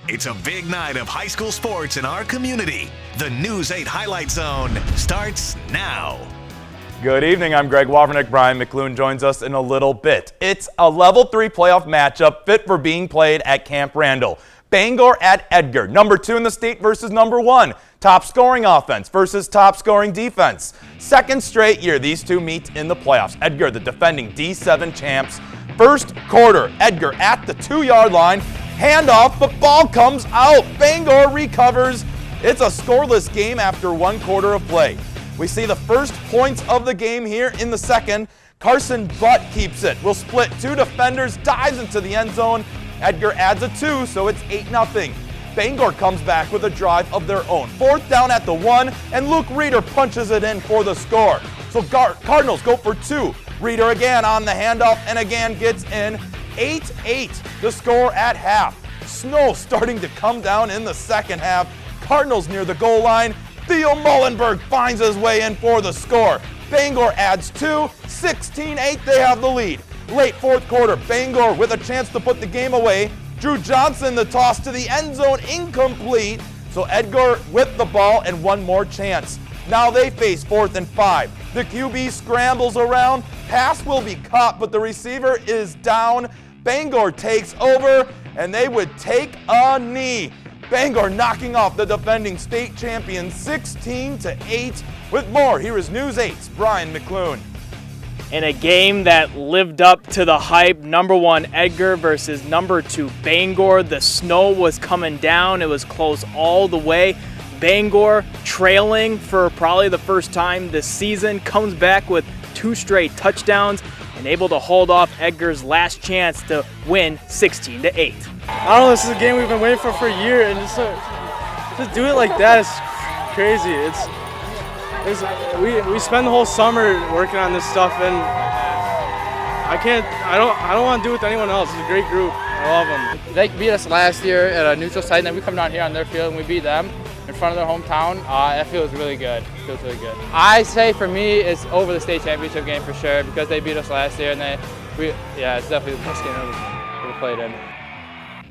It's a big night of high school sports in our community. The News 8 Highlight Zone starts now. Good evening, I'm Greg Wavernick. Brian McClune joins us in a little bit. It's a Level 3 playoff matchup fit for being played at Camp Randall. Bangor at Edgar, number 2 in the state versus number 1. Top scoring offense versus top scoring defense. Second straight year these two meet in the playoffs. Edgar, the defending D7 champs. First quarter, Edgar at the 2-yard line. Handoff, but ball comes out. Bangor recovers. It's a scoreless game after 1 quarter of play. We see the first points of the game here in the second. Carson Butt keeps it. Will split 2 defenders, dives into the end zone. Edgar adds a 2, so it's 8-0. Bangor comes back with a drive of their own. 4th down at the 1, and Luke Reeder punches it in for the score. So Cardinals go for 2. Reeder again on the handoff and again gets in. 8-8 the score at half. Snow starting to come down in the second half. Cardinals near the goal line. Theo Mullenberg finds his way in for the score. Bangor adds 2. 16-8 they have the lead. Late fourth quarter, Bangor with a chance to put the game away. Drew Johnson, the toss to the end zone, incomplete. So Edgar with the ball and one more chance. Now they face 4th and 5. The QB scrambles around. Pass will be caught, but the receiver is down. Bangor takes over, and they would take a knee. Bangor knocking off the defending state champion 16-8. With more, here is News 8's Brian McClune. In a game that lived up to the hype, number 1 Edgar versus number 2 Bangor. The snow was coming down. It was close all the way. Bangor trailing for probably the first time this season, comes back with 2 straight touchdowns and able to hold off Edgar's last chance to win 16-8. I don't know, this is a game we've been waiting for a year, and just do it like that is crazy. We spend the whole summer working on this stuff, and I don't want to do it with anyone else. It's a great group. I love them. They beat us last year at a neutral site, and then we come down here on their field and we beat them in front of their hometown. That feels really good. I say for me, it's over the state championship game for sure because they beat us last year, and it's definitely the best game ever played in.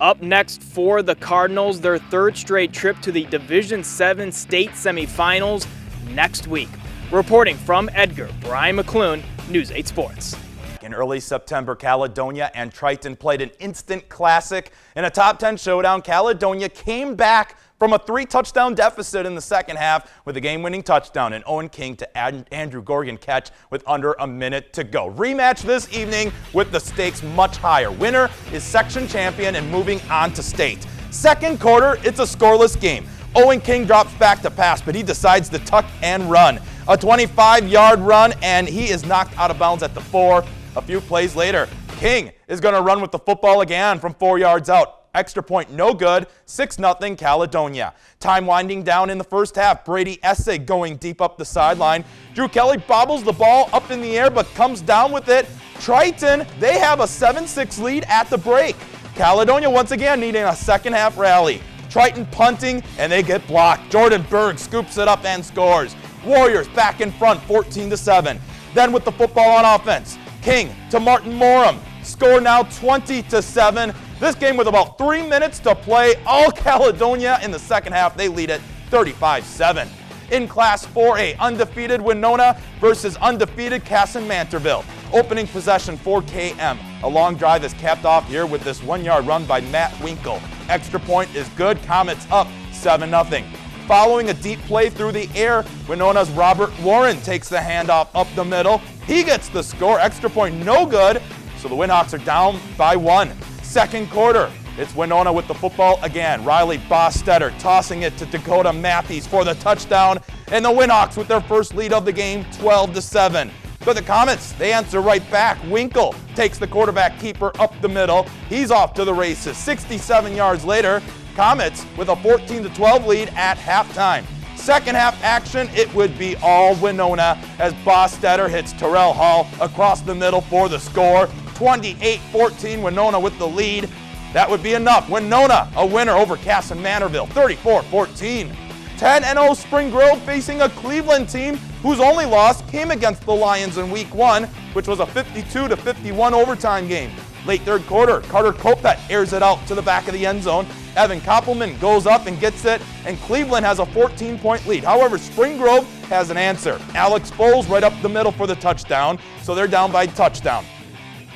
Up next for the Cardinals, their 3rd straight trip to the Division 7 state semifinals next week. Reporting from Edgar, Brian McClune, News 8 Sports. In early September, Caledonia and Triton played an instant classic. In a top 10 showdown, Caledonia came back from a 3-touchdown deficit in the second half with a game-winning touchdown, and Owen King to Andrew Gorgon catch with under a minute to go. Rematch this evening with the stakes much higher. Winner is section champion and moving on to state. Second quarter, it's a scoreless game. Owen King drops back to pass, but he decides to tuck and run. A 25-yard run, and he is knocked out of bounds at the 4. A few plays later, King is going to run with the football again from 4 yards out. Extra point, no good. 6-0 Caledonia. Time winding down in the first half. Brady Essay going deep up the sideline. Drew Kelly bobbles the ball up in the air but comes down with it. Triton, they have a 7-6 lead at the break. Caledonia once again needing a second half rally. Triton punting, and they get blocked. Jordan Berg scoops it up and scores. Warriors back in front, 14-7. Then with the football on offense, King to Martin Morum. Score now 20-7. This game with about 3 minutes to play. All Caledonia in the second half. They lead it 35-7. In Class 4A, undefeated Winona versus undefeated Kasson-Mantorville. Opening possession for KM. A long drive is capped off here with this 1-yard run by Matt Winkle. Extra point is good. Comets up 7-0. Following a deep play through the air, Winona's Robert Warren takes the handoff up the middle. He gets the score. Extra point no good. So the Winhawks are down by 1. Second quarter, it's Winona with the football again. Riley Bostetter tossing it to Dakota Matthews for the touchdown. And the Winhawks with their first lead of the game, 12-7. But the Comets, they answer right back. Winkle takes the quarterback keeper up the middle. He's off to the races. 67 yards later, Comets with a 14-12 lead at halftime. Second half action, it would be all Winona as Bostetter hits Terrell Hall across the middle for the score. 28-14, Winona with the lead. That would be enough. Winona, a winner over Kasson-Mantorville, 34-14. 10-0 Spring Grove facing a Cleveland team whose only loss came against the Lions in Week 1, which was a 52-51 overtime game. Late third quarter, Carter Kopet airs it out to the back of the end zone. Evan Koppelman goes up and gets it, and Cleveland has a 14-point lead. However, Spring Grove has an answer. Alex Bowles right up the middle for the touchdown, so they're down by touchdown.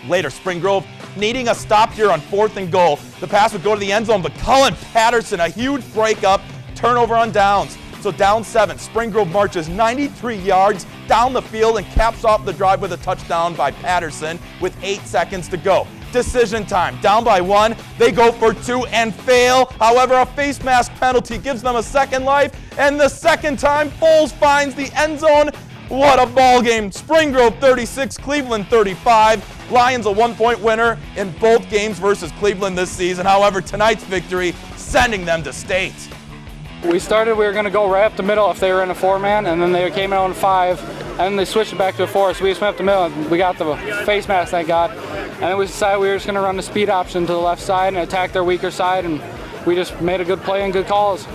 Later, Spring Grove needing a stop here on 4th and goal. The pass would go to the end zone, but Cullen Patterson, a huge breakup, turnover on downs. So down 7, Spring Grove marches 93 yards down the field and caps off the drive with a touchdown by Patterson with 8 seconds to go. Decision time, down by 1, they go for 2 and fail. However, a face mask penalty gives them a second life, and the second time, Bowles finds the end zone. What a ball game. Spring Grove 36, Cleveland 35. Lions a 1-point winner in both games versus Cleveland this season. However, tonight's victory sending them to state. We were going to go right up the middle if they were in a 4-man, and then they came out in 5, and then they switched it back to a 4, so we just went up the middle, and we got the face mask, thank God. And then we decided we were just going to run the speed option to the left side and attack their weaker side, and we just made a good play and good calls.